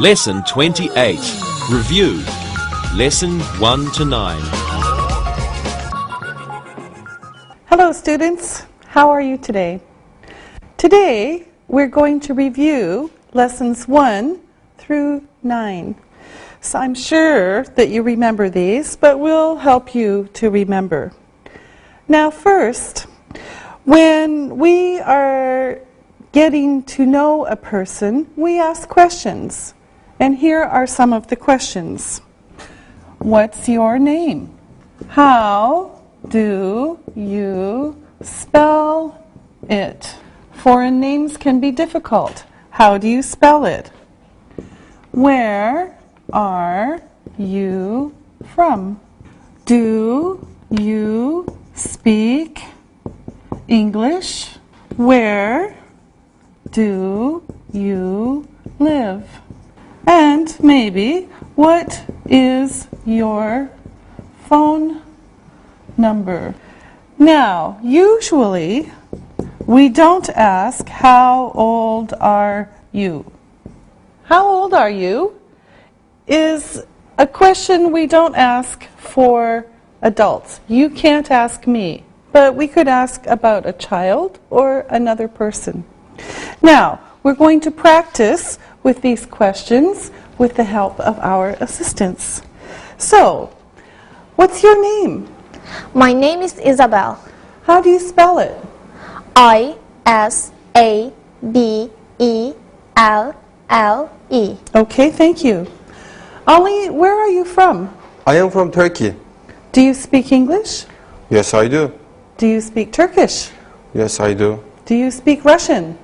Lesson 28. Review. Lesson 1 to 9. Hello students, how are you today? Today we're going to review lessons 1 through 9. So I'm sure that you remember these, but we'll help you to remember. Now first, when we are getting to know a person, we ask questions. And here are some of the questions. What's your name? How do you spell it? Foreign names can be difficult. How do you spell it? Where are you from? Do you speak English? Where do you live? And maybe, what is your phone number? Now, usually, we don't ask, how old are you? How old are you is a question we don't ask for adults. You can't ask me, but we could ask about a child or another person. Now, we're going to practice with these questions with the help of our assistants. So, what's your name? My name is Isabel. How do you spell it? I-S-A-B-E-L-L-E. Okay, thank you. Ali, where are you from? I am from Turkey. Do you speak English? Yes, I do. Do you speak Turkish? Yes, I do. Do you speak Russian?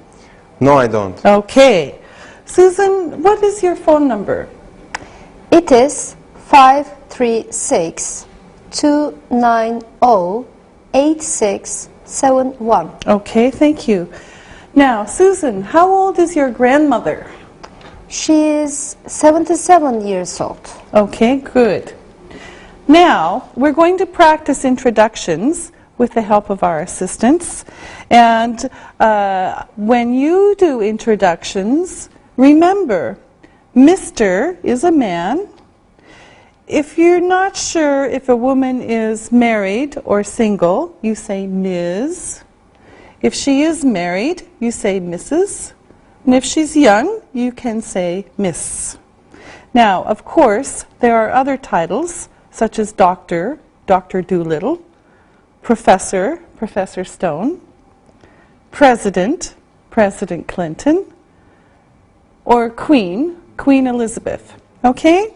No, I don't. Okay. Susan, what is your phone number? It is 536-290-8671. Okay, thank you. Now, Susan, how old is your grandmother? She is 77 years old. Okay, good. Now, we're going to practice introductions with the help of our assistants. And when you do introductions, remember, Mr. is a man. If you're not sure if a woman is married or single, you say Ms. If she is married, you say Mrs. And if she's young, you can say Miss. Now, of course, there are other titles, such as Doctor, Dr. Doolittle, Professor, Professor Stone, President, President Clinton, or Queen, Queen Elizabeth. Okay?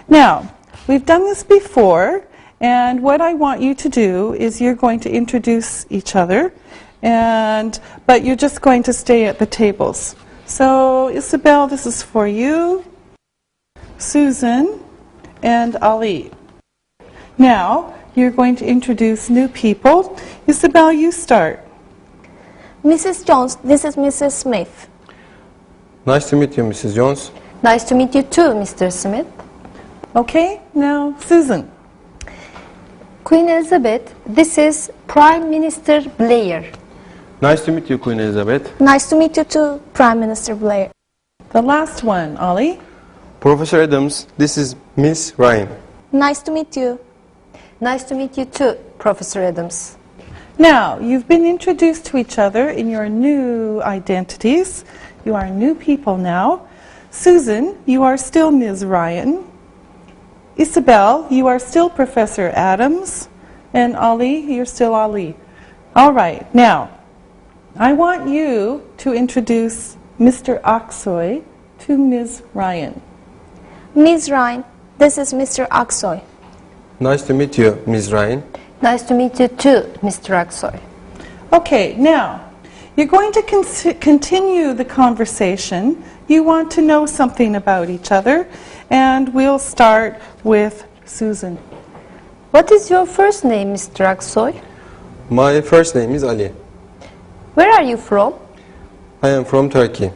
Now, we've done this before, and what I want you to do is you're going to introduce each other, but you're just going to stay at the tables. So, Isabel, this is for you, Susan, and Ali. Now, you're going to introduce new people. Isabel, you start. Mrs. Jones, this is Mrs. Smith. Nice to meet you, Mrs. Jones. Nice to meet you too, Mr. Smith. Okay, now Susan. Queen Elizabeth, this is Prime Minister Blair. Nice to meet you, Queen Elizabeth. Nice to meet you too, Prime Minister Blair. The last one, Ollie. Professor Adams, this is Miss Ryan. Nice to meet you. Nice to meet you too, Professor Adams. Now, you've been introduced to each other in your new identities. You are new people now. Susan, you are still Ms. Ryan. Isabel, you are still Professor Adams. And Ali, you're still Ali. All right, now, I want you to introduce Mr. Aksoy to Ms. Ryan. Ms. Ryan, this is Mr. Aksoy. Nice to meet you, Miss Ryan. Nice to meet you too, Mr. Aksoy. Okay, now, you're going to continue the conversation. You want to know something about each other, and we'll start with Susan. What is your first name, Mr. Aksoy? My first name is Ali. Where are you from? I am from Turkey.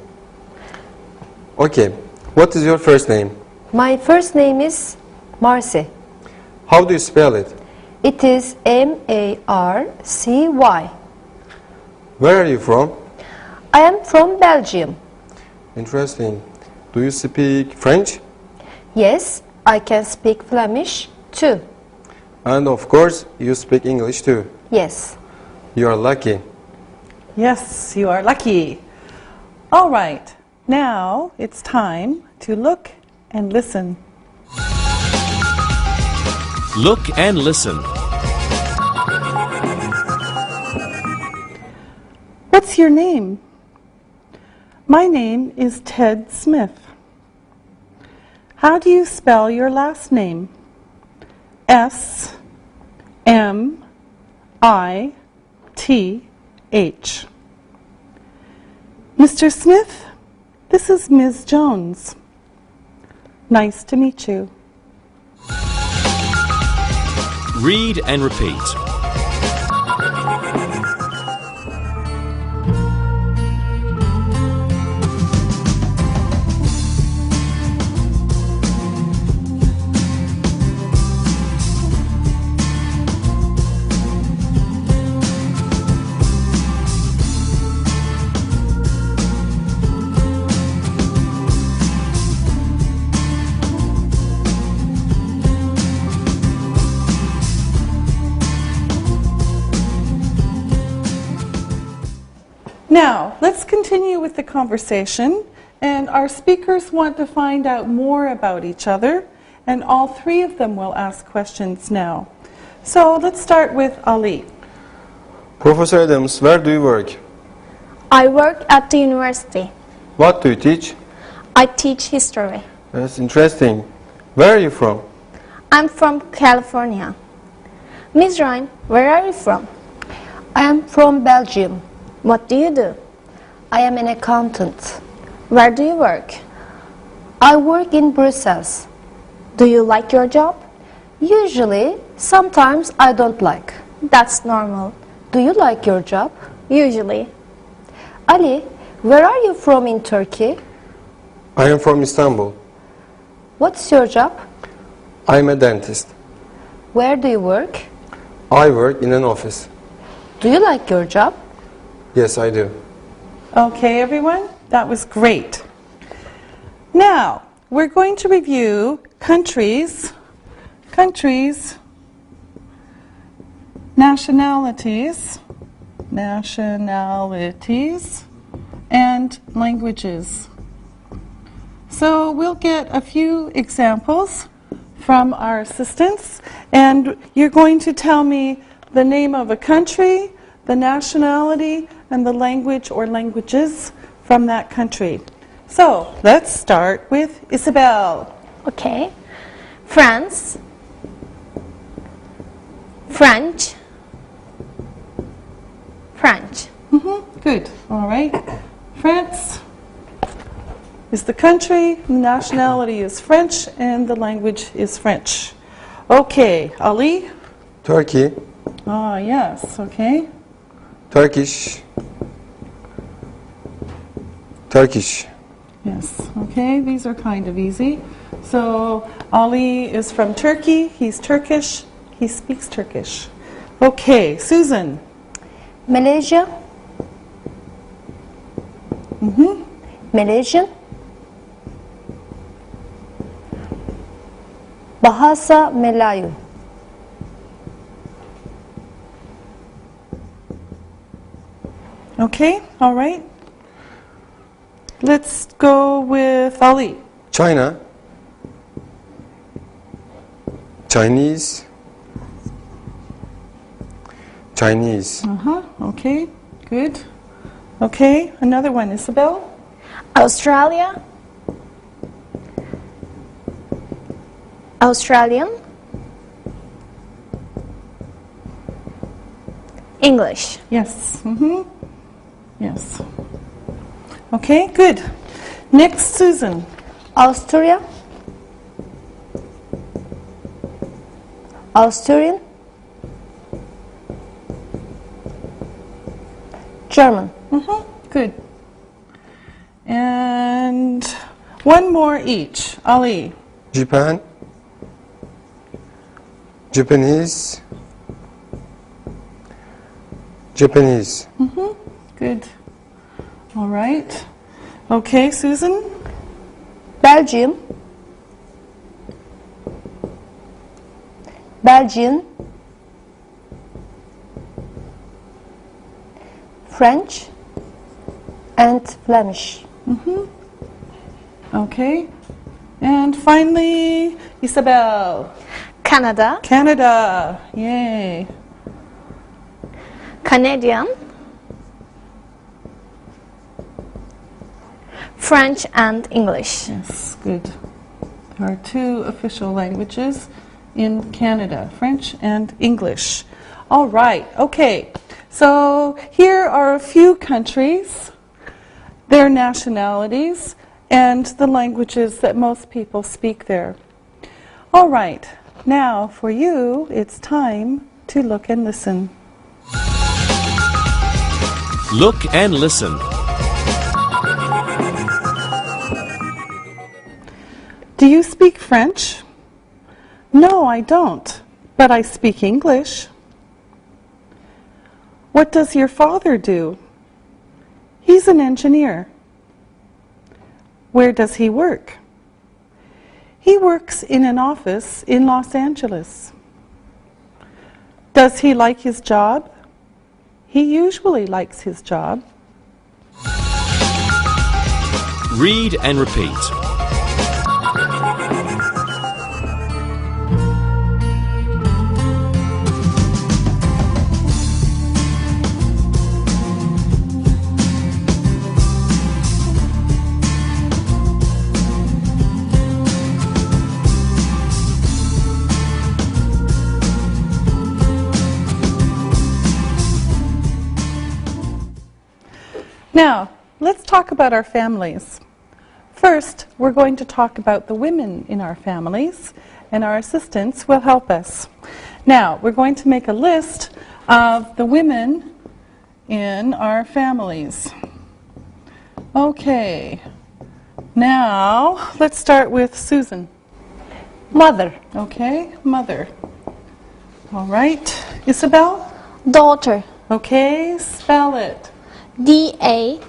Okay, what is your first name? My first name is Marcy. How do you spell it? It is M-A-R-C-Y. Where are you from? I am from Belgium. Interesting. Do you speak French? Yes, I can speak Flemish too. And of course, you speak English too. Yes. You are lucky. Yes, you are lucky. All right, now it's time to look and listen. Look and listen. What's your name? My name is Ted Smith. How do you spell your last name? S-M-I-T-H. Mr. Smith, this is Ms. Jones. Nice to meet you. Read and repeat. Now, let's continue with the conversation, and our speakers want to find out more about each other, and all three of them will ask questions now. So let's start with Ali. Professor Adams, where do you work? I work at the university. What do you teach? I teach history. That's interesting. Where are you from? I'm from California. Ms. Ryan, where are you from? I am from Belgium. What do you do? I am an accountant. Where do you work? I work in Brussels. Do you like your job? Usually, sometimes I don't like. That's normal. Do you like your job? Usually. Ali, where are you from in Turkey? I am from Istanbul. What's your job? I am a dentist. Where do you work? I work in an office. Do you like your job? Yes, I do. Okay, everyone, that was great. Now, we're going to review countries, nationalities, and languages. So we'll get a few examples from our assistants, and you're going to tell me the name of a country, the nationality, and the language or languages from that country. So let's start with Isabel. Okay. France. French. French. Good. All right. France is the country, the nationality is French, and the language is French. Okay, Ali? Turkey, Ah, yes, okay. Turkish, Yes, okay, these are kind of easy. So Ali is from Turkey, he's Turkish, he speaks Turkish. Okay, Susan. Malaysia. Malaysian. Bahasa Melayu. Okay, all right. Let's go with Ali. China, Chinese, Okay, good. Okay, another one, Isabel. Australia. Australian. English. Yes, yes. Okay, good. Next, Susan. Austria. Austrian. German. Good. And one more each. Ali. Japan, Japanese, Good. All right. Okay, Susan. Belgium, Belgian, French, and Flemish. Okay. And finally, Isabel. Canada, Canada. Yay. Canadian, French and English. Yes, good. There are 2 official languages in Canada, French and English. All right, okay. So here are a few countries, their nationalities, and the languages that most people speak there. All right, now for you, it's time to look and listen. Look and listen. Do you speak French? No, I don't, but I speak English. What does your father do? He's an engineer. Where does he work? He works in an office in Los Angeles. Does he like his job? He usually likes his job. Read and repeat. Now, let's talk about our families. First, we're going to talk about the women in our families, and our assistants will help us. Now, we're going to make a list of the women in our families. Okay. Now, let's start with Susan. Mother, Okay, mother. All right. Isabel? Daughter, Okay, spell it. D-A-U-G-H-T-E-R.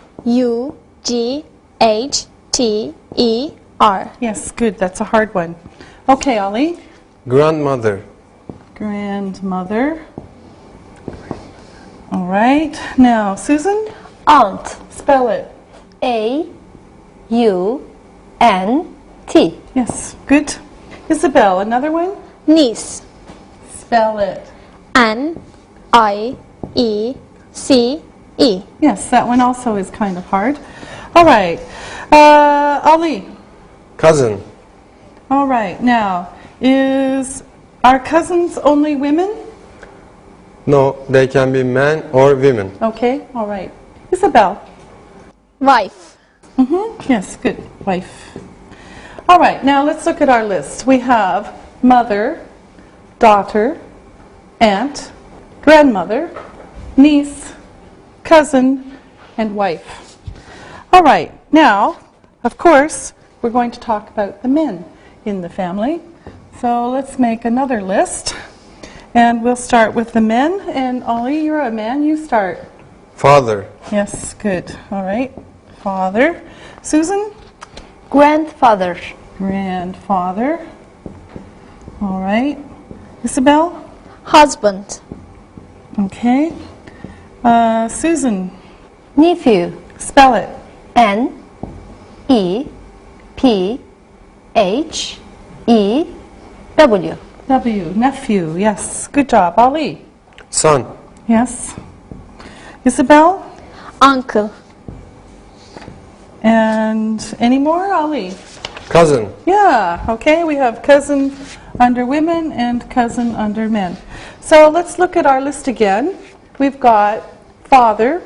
Yes, good. That's a hard one. Okay, Ollie. Grandmother. Grandmother. All right. Now, Susan, aunt, spell it. A-U-N-T. Yes, good. Isabel, another one? Niece, Spell it. N-I-E-C-E. Yes, that one also is kind of hard. All right. Ali. Cousin. All right. Now, is our cousins only women? No, they can be men or women. Okay. All right. Isabel. Wife, Yes, good. Wife. All right, now let's look at our list. We have mother, daughter, aunt, grandmother, niece, cousin, and wife. All right, now, of course, we're going to talk about the men in the family. So let's make another list. And we'll start with the men. And Ollie, you're a man, you start. Father. Yes, good. All right. Father. Susan? grandfather, Grandfather. All right. Isabel? husband, Okay. Susan? nephew, Spell it. N-E-P-H-E-W. W. Nephew. Yes. Good job. Ali? Son. Yes. Isabel? uncle, And any more? Ali? Cousin. Yeah, okay, we have cousin under women and cousin under men. So let's look at our list again. We've got father,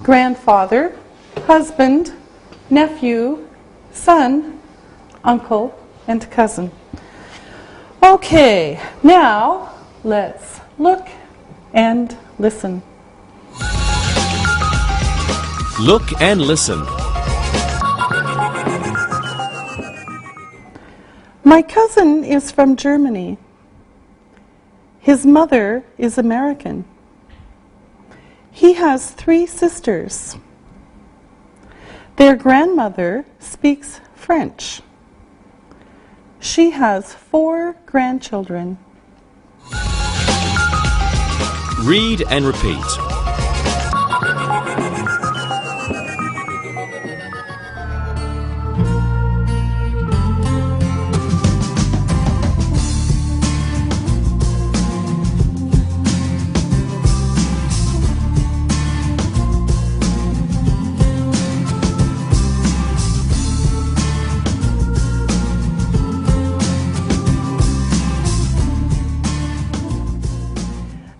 grandfather, husband, nephew, son, uncle, and cousin. Okay, now let's look and listen. Look and listen. My cousin is from Germany. His mother is American. He has 3 sisters. Their grandmother speaks French. She has 4 grandchildren. Read and repeat.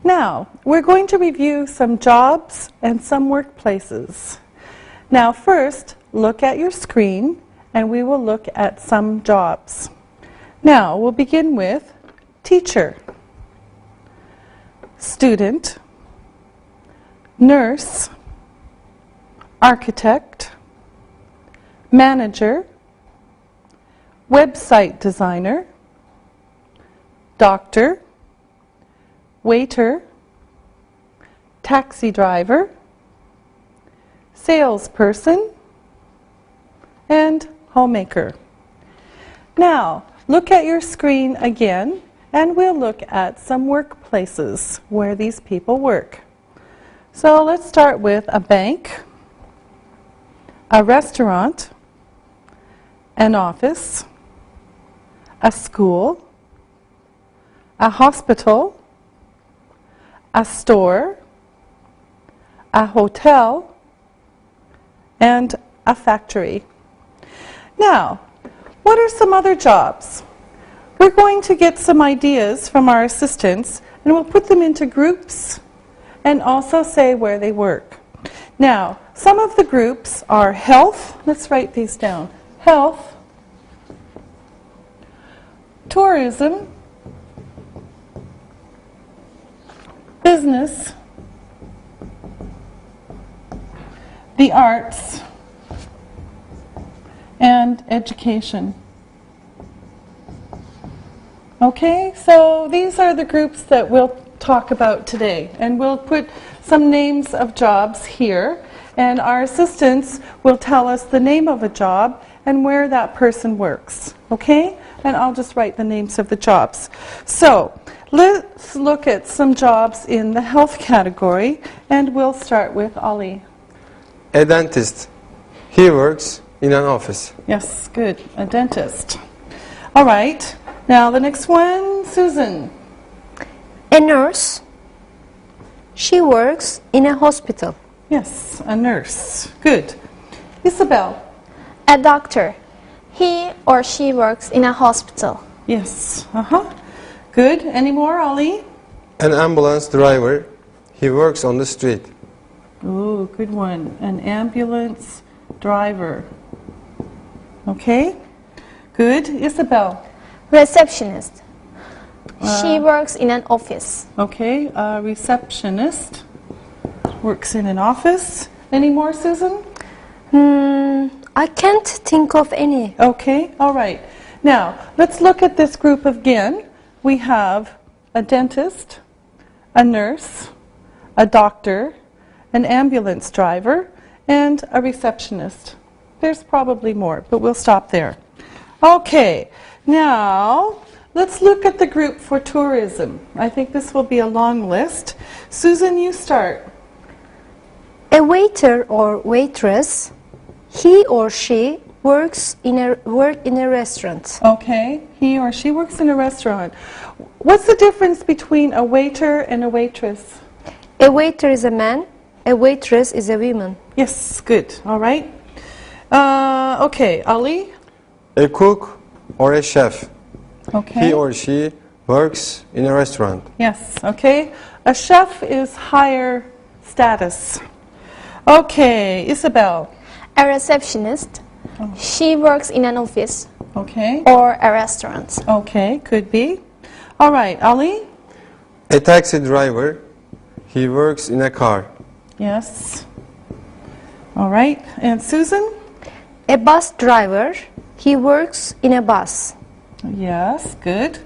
Now, we're going to review some jobs and some workplaces. Now, first, look at your screen, and we will look at some jobs. Now, we'll begin with teacher, student, nurse, architect, manager, website designer, doctor, waiter, taxi driver, salesperson, and homemaker. Now, look at your screen again, and we'll look at some workplaces where these people work. So let's start with a bank, a restaurant, an office, a school, a hospital, a store, a hotel, and a factory. Now, what are some other jobs? We're going to get some ideas from our assistants, and we'll put them into groups and also say where they work. Now, some of the groups are health. Let's write these down. Health, tourism, business, the arts, and education. Okay, so these are the groups that we'll talk about today, and we'll put some names of jobs here, and our assistants will tell us the name of a job and where that person works. Okay, and I'll just write the names of the jobs. So let's look at some jobs in the health category, and we'll start with Ali. A dentist. He works in an office. Yes, good. A dentist. All right. Now the next one, Susan. A nurse. She works in a hospital. Yes, a nurse. Good. Isabel. A doctor. He or she works in a hospital. Yes. Good. Any more, Ali? An ambulance driver. He works on the street. Ooh, good one. An ambulance driver. Okay. Good. Isabel. Receptionist. She works in an office. Okay. A receptionist. Works in an office. Any more, Susan? I can't think of any. Okay. All right. Now, let's look at this group again. We have a dentist, a nurse, a doctor, an ambulance driver, and a receptionist. There's probably more, but we'll stop there. Okay, now let's look at the group for tourism. I think this will be a long list. Susan, you start. A waiter or waitress. He or she works in a restaurant. Okay, he or she works in a restaurant. What's the difference between a waiter and a waitress? A waiter is a man. A waitress is a woman. Yes, good. All right. Okay, Ali? A cook or a chef. Okay. He or she works in a restaurant. Yes, okay. A chef is higher status. Okay, Isabel. A receptionist. She works in an office Okay. or a restaurant. Okay, could be. All right, Ali? A taxi driver. He works in a car. Yes. All right, and Susan? A bus driver. He works in a bus. Yes, good.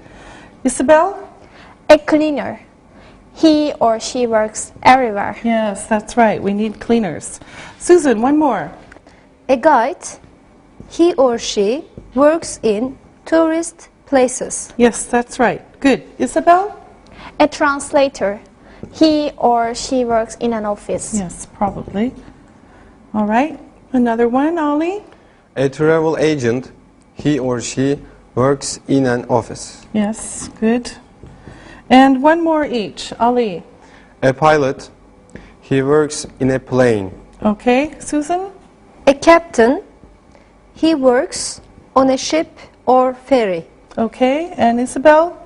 Isabel? A cleaner. He or she works everywhere. Yes, that's right. We need cleaners. Susan, one more. A guide. He or she works in tourist places. Yes, that's right. Good. Isabel? A translator. He or she works in an office. Yes, probably. All right. Another one, Ollie? A travel agent. He or she works in an office. Yes, good. And one more each. Ali? A pilot. He works in a plane. Okay. Susan? A captain. He works on a ship or ferry. Okay. And Isabel?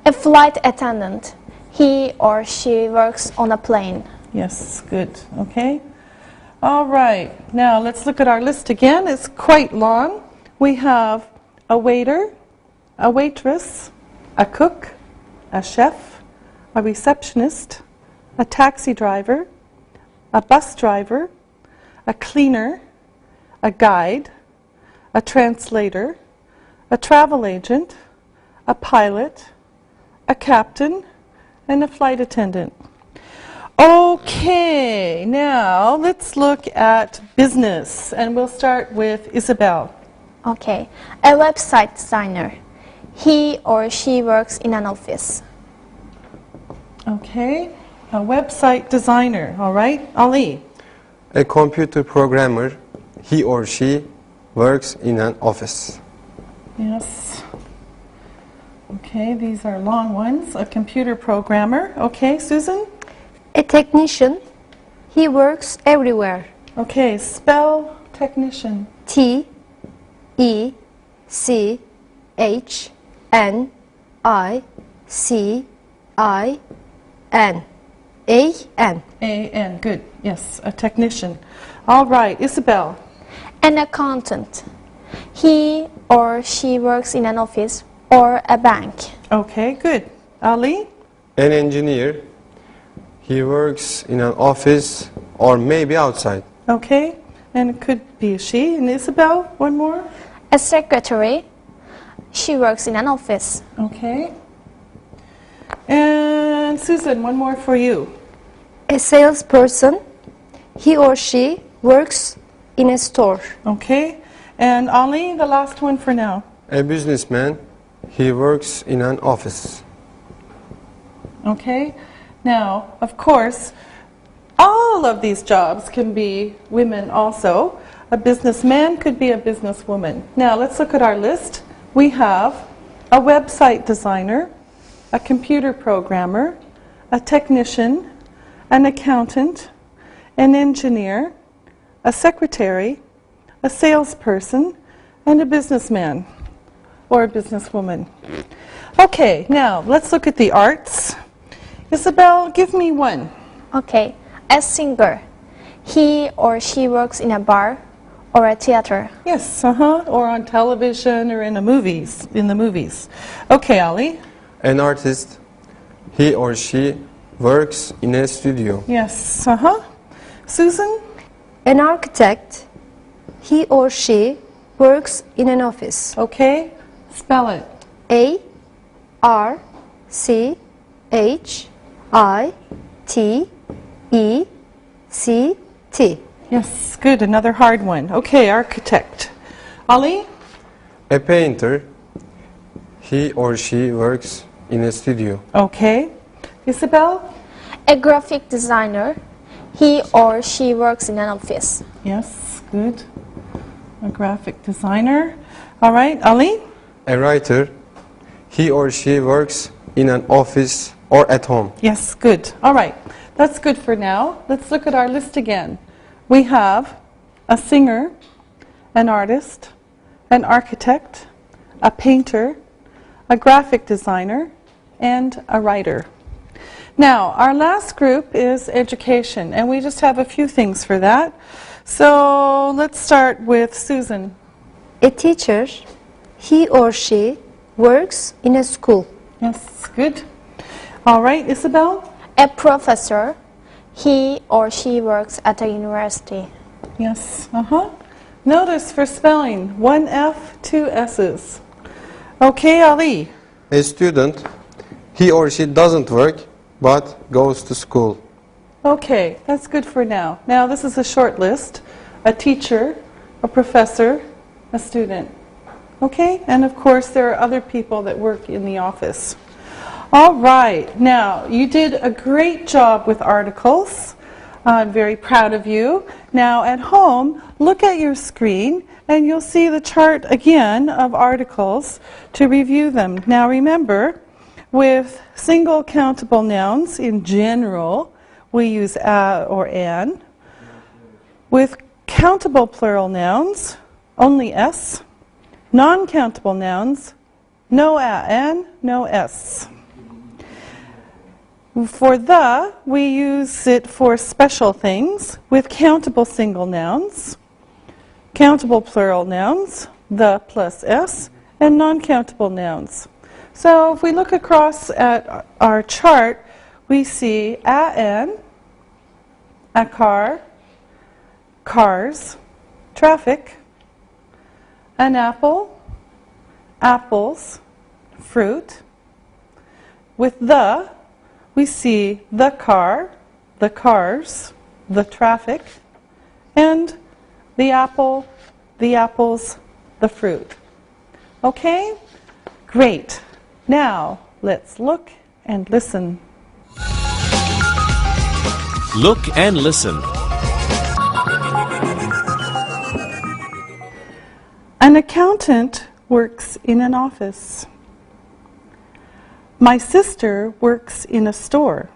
A flight attendant. He or she works on a plane. Yes, good. Okay. All right. Now let's look at our list again. It's quite long. We have a waiter, a waitress, a cook, a chef, a receptionist, a taxi driver, a bus driver, a cleaner, a guide, a translator, a travel agent, a pilot, a captain, and a flight attendant. Okay, now let's look at business, and we'll start with Isabel. Okay. A website designer. He or she works in an office. Okay, a website designer, all right. Ali? A computer programmer. He or she works in an office. Yes. Okay, these are long ones. A computer programmer. Okay, Susan? A technician. He works everywhere. Okay, spell technician. T-E-C-H-N-I-C-I-N. A-N. A-N, good. Yes, a technician. All right, Isabel. An accountant. He or she works in an office or a bank. Okay, good. Ali? An engineer. He works in an office or maybe outside. Okay, and it could be a she. And Isabel, one more. A secretary. She works in an office. Okay. And Susan, one more for you. A salesperson. He or she works in a store. Okay. And Ali, the last one for now. A businessman. He works in an office. Okay. Now, of course, all of these jobs can be women also. A businessman could be a businesswoman. Now, let's look at our list. We have a website designer, a computer programmer, a technician, an accountant, an engineer, a secretary, a salesperson, and a businessman or a businesswoman. Okay, now let's look at the arts. Isabel, give me one. Okay. A singer. He or she works in a bar or a theater. Yes, or on television or in the movies. Okay, Ali. An artist. He or she works in a studio. Yes, Susan? An architect. He or she works in an office. Okay, spell it. A-R-C-H-I-T-E-C-T. Yes, good, another hard one. Okay, architect. Ali? A painter. He or she works in a studio. Okay. Isabel? A graphic designer. He or she works in an office. Yes, good. A graphic designer. All right, Ali? A writer. He or she works in an office or at home. Yes, good. All right, that's good for now. Let's look at our list again. We have a singer, an artist, an architect, a painter, a graphic designer, and a writer. Now, our last group is education, and we just have a few things for that. So let's start with Susan. A teacher. He or she works in a school. Yes, good. All right, Isabel? A professor. He or she works at a university. Yes, Notice for spelling, 1 F, 2 S's. Okay, Ali? A student. He or she doesn't work but goes to school. Okay, that's good for now. Now, this is a short list. A teacher, a professor, A student. Okay? And of course, there are other people that work in the office. All right. Now, you did a great job with articles. I'm very proud of you. Now, at home, look at your screen, and you'll see the chart again of articles to review them. Now, remember, with single countable nouns in general, we use a or an. With countable plural nouns, only s. Non-countable nouns, no a and no s. For the, we use it for special things. With countable single nouns, countable plural nouns, the plus s, and non-countable nouns. So if we look across at our chart, we see an, a car, cars, traffic, an apple, apples, fruit. With the, we see the car, the cars, the traffic, and the apple, the apples, the fruit. Okay? Great. Now, let's look and listen. Look and listen. An accountant works in an office. My sister works in a store.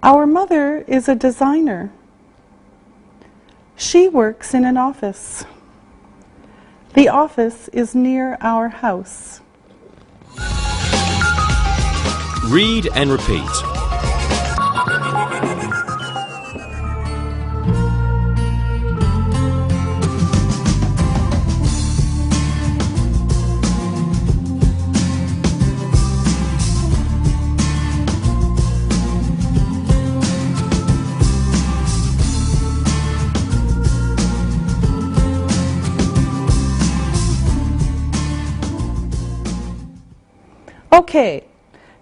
Our mother is a designer. She works in an office. The office is near our house. Read and repeat. Okay,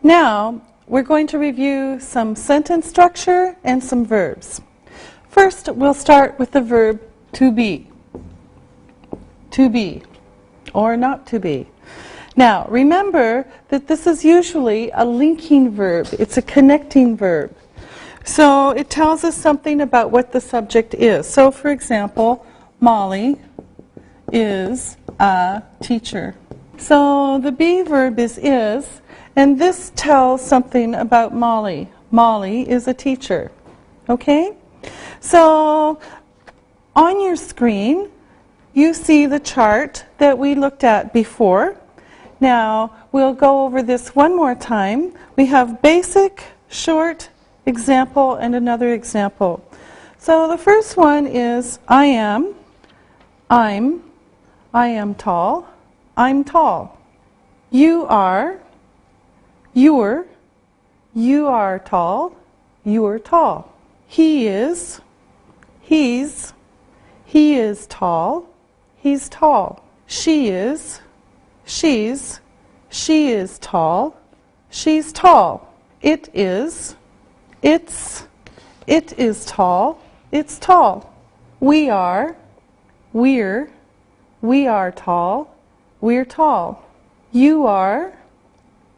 now we're going to review some sentence structure and some verbs. First, we'll start with the verb to be, or not to be. Now, remember that this is usually a linking verb. It's a connecting verb. So it tells us something about what the subject is. So, for example, Molly is a teacher. So the be verb is, and this tells something about Molly. Molly is a teacher. Okay? So on your screen, you see the chart that we looked at before. Now, we'll go over this one more time. We have basic, short, example, and another example. So the first one is I am tall. I'm tall. You are, you're, you are tall, you're tall. He is, he is tall, he's tall. She is, she is tall, she's tall. It is, it is tall, it's tall. We are, we are tall, we're tall. You are,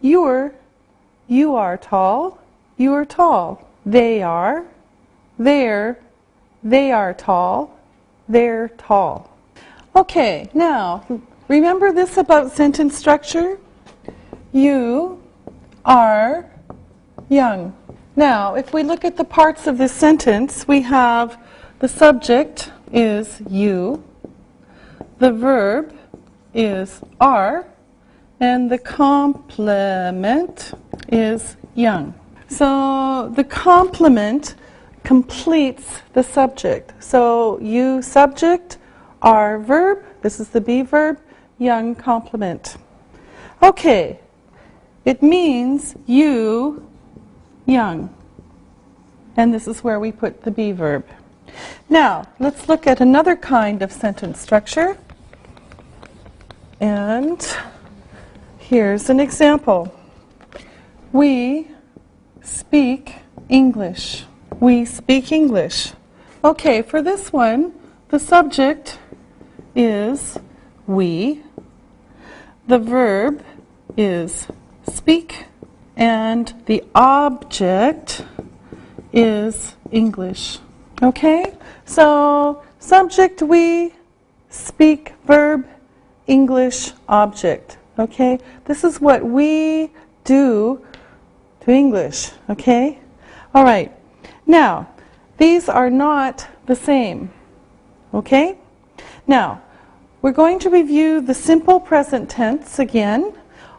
you are tall, you're tall. They are, they are tall, they're tall. Okay, now, remember this about sentence structure? You are young. Now, if we look at the parts of this sentence, we have the subject is you, the verb is are, and the complement is young. So the complement completes the subject. So you subject, are verb, this is the be verb, young complement. Okay, it means you young. And this is where we put the be verb. Now, let's look at another kind of sentence structure. And here's an example. We speak English. We speak English. Okay, for this one, the subject is we. The verb is speak. And the object is English. Okay? So, subject we, speak, verb, English, object. Okay? This is what we do to English. Okay? All right. Now, these are not the same. Okay? Now, we're going to review the simple present tense again.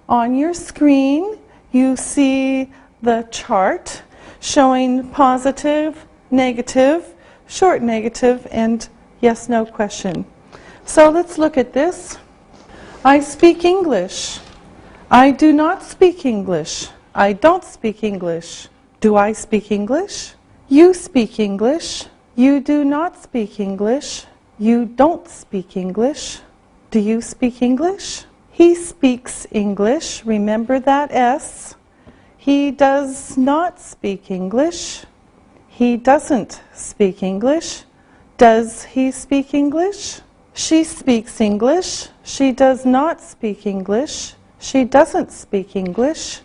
On your screen, you see the chart showing positive, negative, short negative, and yes/no question. So let's look at this. I speak English. I do not speak English. I don't speak English. Do I speak English? You speak English. You do not speak English. You don't speak English. Do you speak English? He speaks English. Remember that S. He does not speak English. He doesn't speak English. Does he speak English? She speaks English. She does not speak English. She doesn't speak English.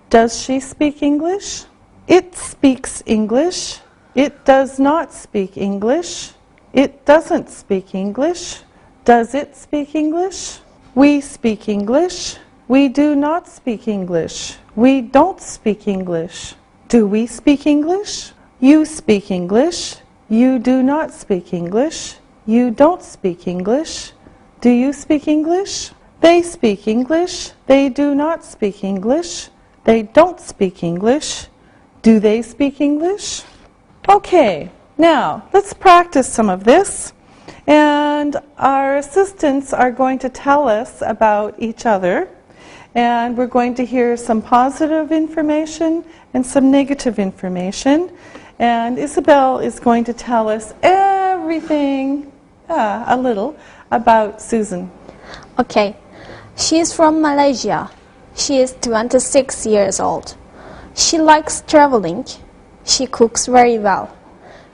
Does she speak English? It speaks English. It does not speak English. It doesn't speak English. Does it speak English? We speak English. We do not speak English. We don't speak English. Do we speak English? You speak English. You do not speak English. You don't speak English. Do you speak English? They speak English. They do not speak English. They don't speak English. Do they speak English? Okay, now let's practice some of this. And our assistants are going to tell us about each other. And we're going to hear some positive information and some negative information. And Isabel is going to tell us everything, a little, about Susan. Okay. She is from Malaysia. She is 26 years old. She likes traveling. She cooks very well.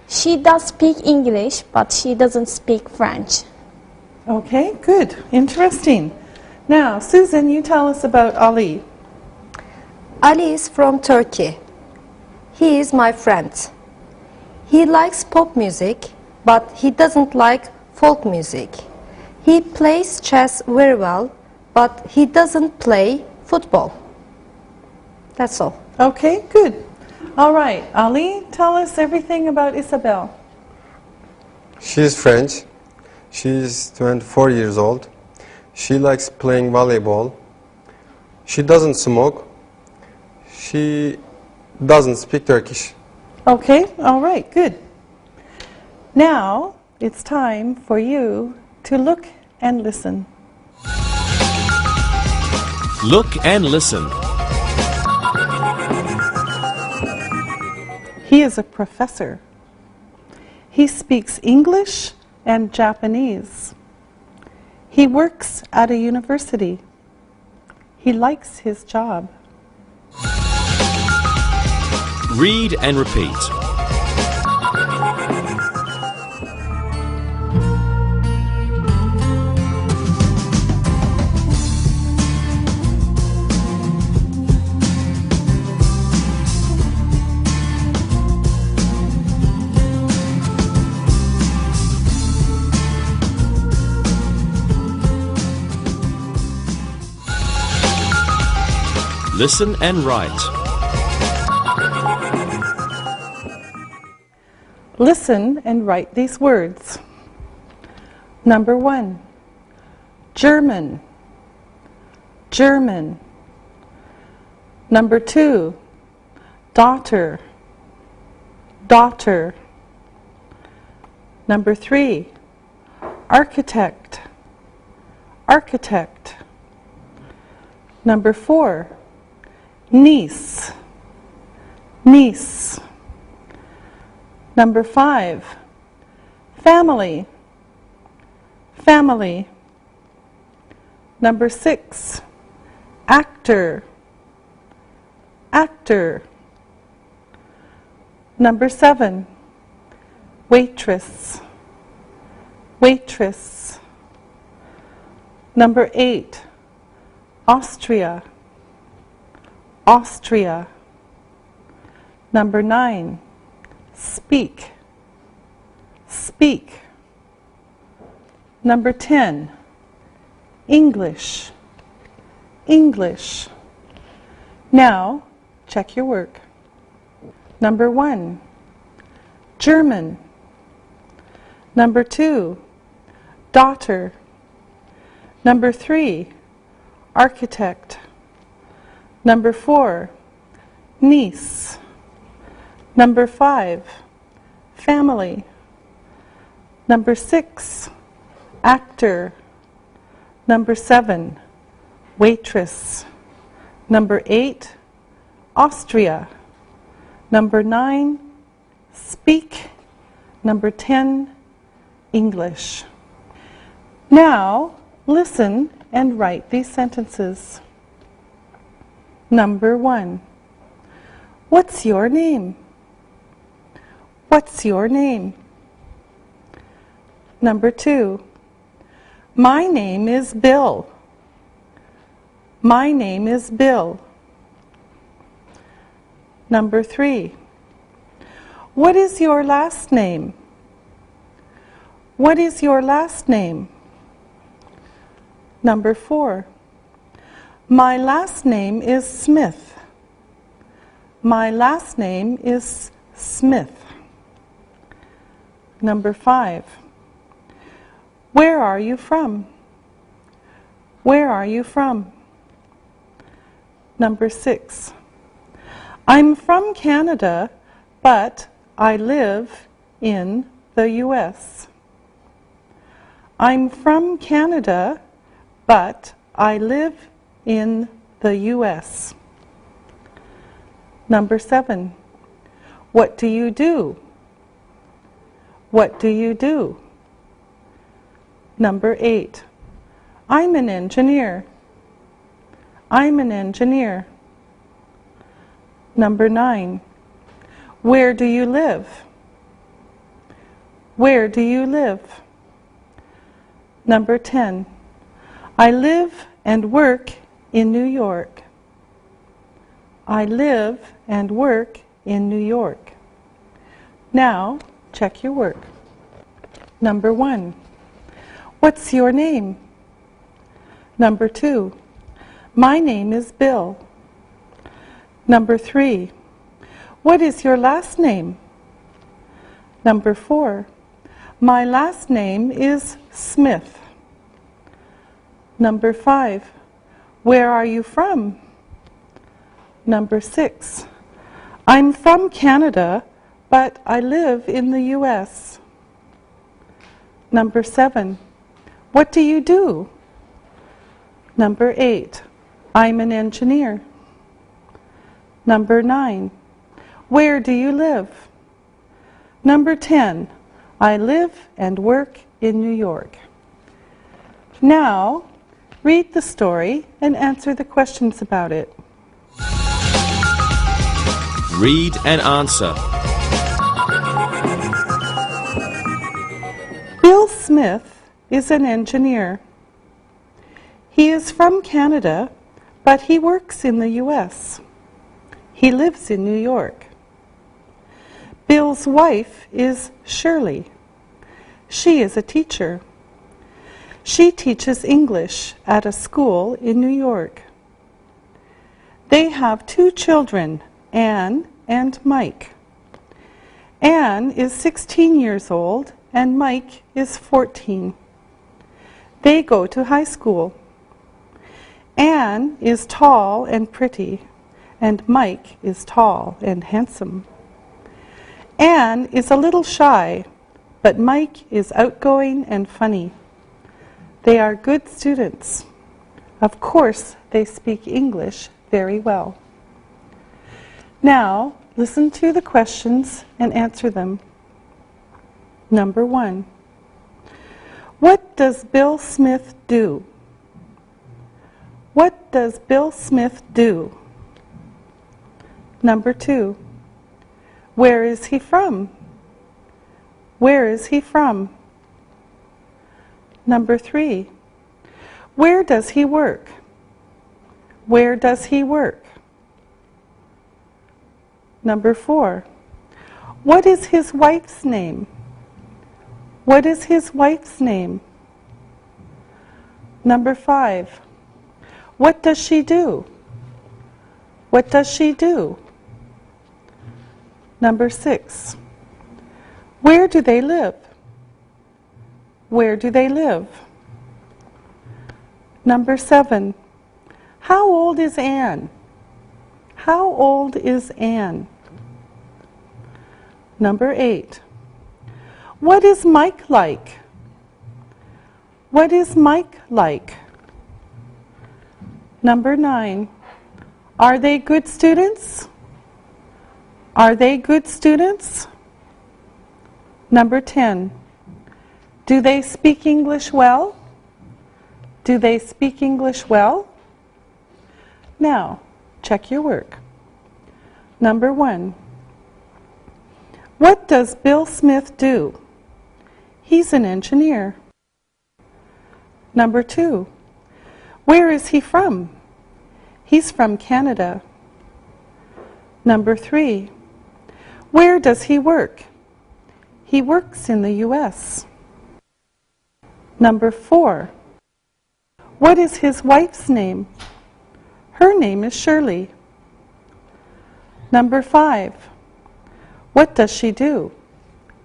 She does speak English, but she doesn't speak French. Okay, good. Interesting. Now, Susan, you tell us about Ali. Ali is from Turkey. He is my friend. He likes pop music, but he doesn't like folk music. He plays chess very well, but he doesn't play football. That's all. Okay, good. All right, Ali, tell us everything about Isabel. She is French. She is 24 years old. She likes playing volleyball. She doesn't smoke. She doesn't speak Turkish. Okay, all right, good. Now it's time for you to look and listen. Look and listen. He is a professor. He speaks English and Japanese. He works at a university. He likes his job. Read and repeat. Listen and write. Listen and write these words. Number 1, German, German. Number 2, daughter, daughter. Number 3, architect, architect. Number 4, niece, niece. Number 5, family, family. Number 6, actor, actor. Number 7, waitress, waitress. Number 8, Austria, Austria. Number 9, speak, speak. Number 10, English, English. Now, check your work. Number 1, German. Number 2, daughter. Number 3, architect. Number 4, niece. Number 5, family. Number 6, actor. Number 7, waitress. Number 8, Austria. Number 9, speak. Number 10, English. Now, listen and write these sentences. Number 1, what's your name? What's your name? Number 2, my name is Bill. My name is Bill. Number 3, what is your last name? What is your last name? Number 4, my last name is Smith. My last name is Smith. Number 5, where are you from? Where are you from? Number 6, I'm from Canada, but I live in the US. I'm from Canada, but I live in the US. Number 7, what do you do? What do you do? Number 8, I'm an engineer. I'm an engineer. Number 9, where do you live? Where do you live? Number 10, I live and work in New York. I live and work in New York. Now, check your work. Number 1, what's your name? Number 2, my name is Bill. Number 3, what is your last name? Number 4, my last name is Smith. Number 5, where are you from? Number 6, I'm from Canada, but I live in the US. Number 7, what do you do? Number 8, I'm an engineer. Number 9, where do you live? Number 10, I live and work in New York. Now, read the story and answer the questions about it. Read and answer. Bill Smith is an engineer. He is from Canada, but he works in the US. He lives in New York. Bill's wife is Shirley. She is a teacher. She teaches English at a school in New York. They have 2 children, Anne and Mike. Anne is 16 years old and Mike is 14. They go to high school. Anne is tall and pretty, and Mike is tall and handsome. Anne is a little shy, but Mike is outgoing and funny. They are good students. Of course, they speak English very well. Now, listen to the questions and answer them. Number 1, what does Bill Smith do? What does Bill Smith do? Number 2, where is he from? Where is he from? Number 3, Where does he work? Where does he work? Number 4. What is his wife's name? What is his wife's name? Number 5. What does she do? What does she do? Number 6. Where do they live? Where do they live? Number 7. How old is Anne? How old is Anne? Number 8. What is Mike like? What is Mike like? Number 9. Are they good students? Are they good students? Number 10. Do they speak English well? Do they speak English well? Now, check your work. Number 1. What does Bill Smith do? He's an engineer. Number 2. Where is he from? He's from Canada. Number 3. Where does he work? He works in the U.S. Number 4. What is his wife's name? Her name is Shirley. Number 5. What does she do?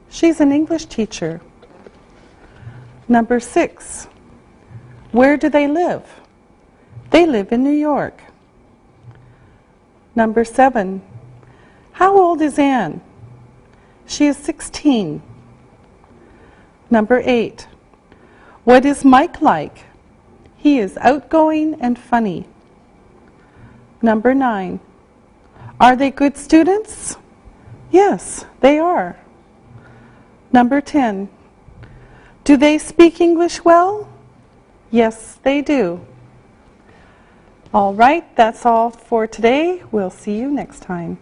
She's an English teacher. Number 6. Where do they live? They live in New York. Number 7. How old is Anne? She is 16. Number 8. What is Mike like? He is outgoing and funny. Number 9. Are they good students? Yes, they are. Number 10. Do they speak English well? Yes, they do. All right, that's all for today. We'll see you next time.